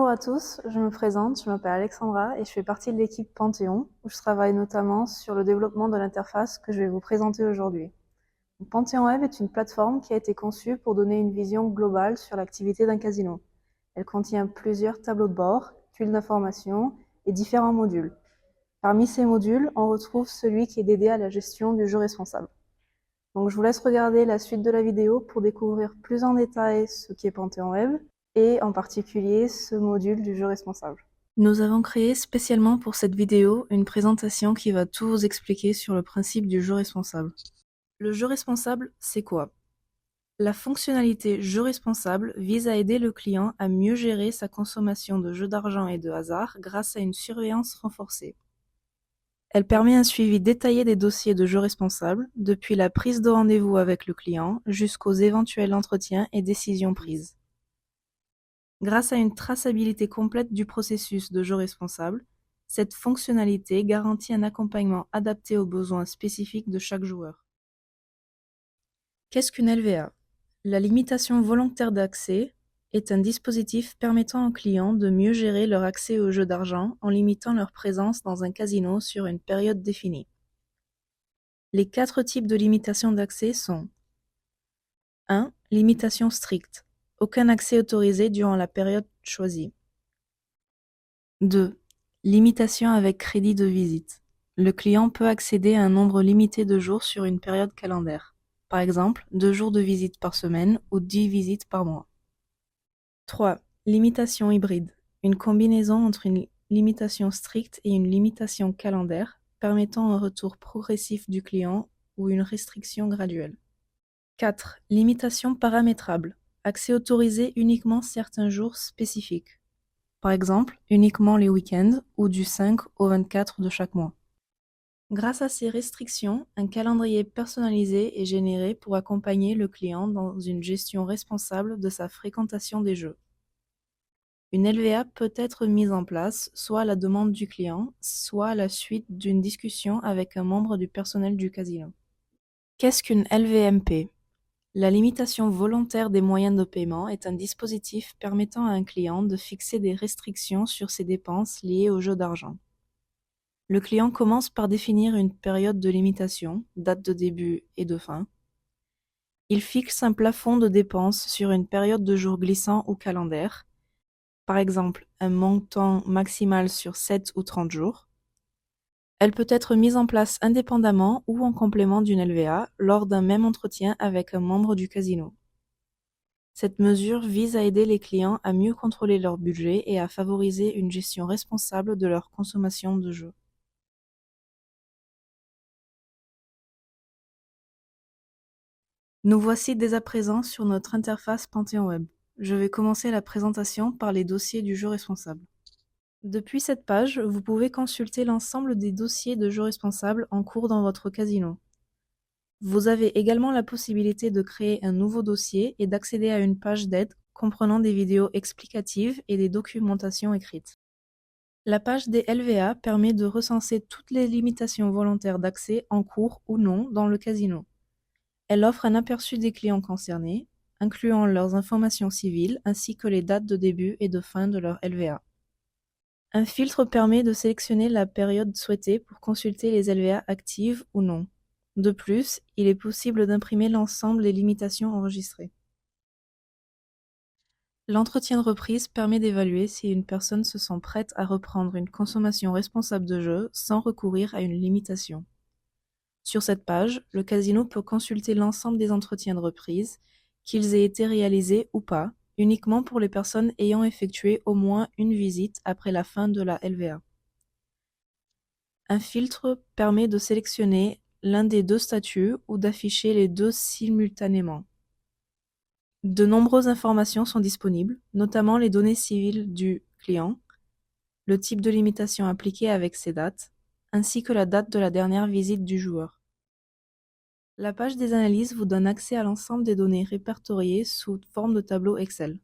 Bonjour à tous, je me présente, je m'appelle Alexandra et je fais partie de l'équipe Panthéon, où je travaille notamment sur le développement de l'interface que je vais vous présenter aujourd'hui. Panthéon Web est une plateforme qui a été conçue pour donner une vision globale sur l'activité d'un casino. Elle contient plusieurs tableaux de bord, tuiles d'information et différents modules. Parmi ces modules, on retrouve celui qui est dédié à la gestion du jeu responsable. Donc je vous laisse regarder la suite de la vidéo pour découvrir plus en détail ce qu'est Panthéon Web et en particulier ce module du jeu responsable. Nous avons créé spécialement pour cette vidéo une présentation qui va tout vous expliquer sur le principe du jeu responsable. Le jeu responsable, c'est quoi? La fonctionnalité jeu responsable vise à aider le client à mieux gérer sa consommation de jeux d'argent et de hasard grâce à une surveillance renforcée. Elle permet un suivi détaillé des dossiers de jeu responsable, depuis la prise de rendez-vous avec le client jusqu'aux éventuels entretiens et décisions prises. Grâce à une traçabilité complète du processus de jeu responsable, cette fonctionnalité garantit un accompagnement adapté aux besoins spécifiques de chaque joueur. Qu'est-ce qu'une LVA? La limitation volontaire d'accès est un dispositif permettant aux clients de mieux gérer leur accès aux jeux d'argent en limitant leur présence dans un casino sur une période définie. Les 4 types de limitation d'accès sont 1. Limitation stricte. Aucun accès autorisé durant la période choisie. 2. Limitation avec crédit de visite. Le client peut accéder à un nombre limité de jours sur une période calendaire. Par exemple, 2 jours de visite par semaine ou 10 visites par mois. 3. Limitation hybride. Une combinaison entre une limitation stricte et une limitation calendaire, permettant un retour progressif du client ou une restriction graduelle. 4. Limitation paramétrable. Accès autorisé uniquement certains jours spécifiques. Par exemple, uniquement les week-ends ou du 5 au 24 de chaque mois. Grâce à ces restrictions, un calendrier personnalisé est généré pour accompagner le client dans une gestion responsable de sa fréquentation des jeux. Une LVA peut être mise en place soit à la demande du client, soit à la suite d'une discussion avec un membre du personnel du casino. Qu'est-ce qu'une LVMP? La limitation volontaire des moyens de paiement est un dispositif permettant à un client de fixer des restrictions sur ses dépenses liées au jeu d'argent. Le client commence par définir une période de limitation, date de début et de fin. Il fixe un plafond de dépenses sur une période de jours glissants ou calendaire, par exemple un montant maximal sur 7 ou 30 jours. Elle peut être mise en place indépendamment ou en complément d'une LVA lors d'un même entretien avec un membre du casino. Cette mesure vise à aider les clients à mieux contrôler leur budget et à favoriser une gestion responsable de leur consommation de jeux. Nous voici dès à présent sur notre interface Panthéon Web. Je vais commencer la présentation par les dossiers du jeu responsable. Depuis cette page, vous pouvez consulter l'ensemble des dossiers de jeu responsable en cours dans votre casino. Vous avez également la possibilité de créer un nouveau dossier et d'accéder à une page d'aide comprenant des vidéos explicatives et des documentations écrites. La page des LVA permet de recenser toutes les limitations volontaires d'accès en cours ou non dans le casino. Elle offre un aperçu des clients concernés, incluant leurs informations civiles ainsi que les dates de début et de fin de leur LVA. Un filtre permet de sélectionner la période souhaitée pour consulter les LVA actives ou non. De plus, il est possible d'imprimer l'ensemble des limitations enregistrées. L'entretien de reprise permet d'évaluer si une personne se sent prête à reprendre une consommation responsable de jeu sans recourir à une limitation. Sur cette page, le casino peut consulter l'ensemble des entretiens de reprise, qu'ils aient été réalisés ou pas, uniquement pour les personnes ayant effectué au moins une visite après la fin de la LVA. Un filtre permet de sélectionner l'un des 2 statuts ou d'afficher les 2 simultanément. De nombreuses informations sont disponibles, notamment les données civiles du client, le type de limitation appliquée avec ses dates, ainsi que la date de la dernière visite du joueur. La page des analyses vous donne accès à l'ensemble des données répertoriées sous forme de tableau Excel.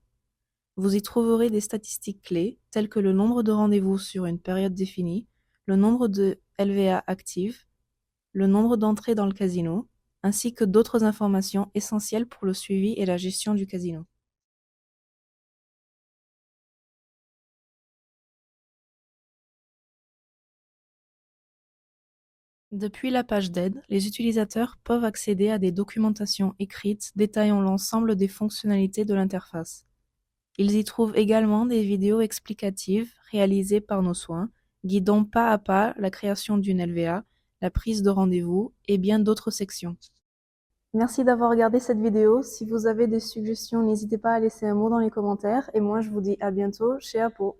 Vous y trouverez des statistiques clés, telles que le nombre de rendez-vous sur une période définie, le nombre de LVA actives, le nombre d'entrées dans le casino, ainsi que d'autres informations essentielles pour le suivi et la gestion du casino. Depuis la page d'aide, les utilisateurs peuvent accéder à des documentations écrites détaillant l'ensemble des fonctionnalités de l'interface. Ils y trouvent également des vidéos explicatives réalisées par nos soins, guidant pas à pas la création d'une LVA, la prise de rendez-vous et bien d'autres sections. Merci d'avoir regardé cette vidéo. Si vous avez des suggestions, n'hésitez pas à laisser un mot dans les commentaires et moi je vous dis à bientôt chez Apo.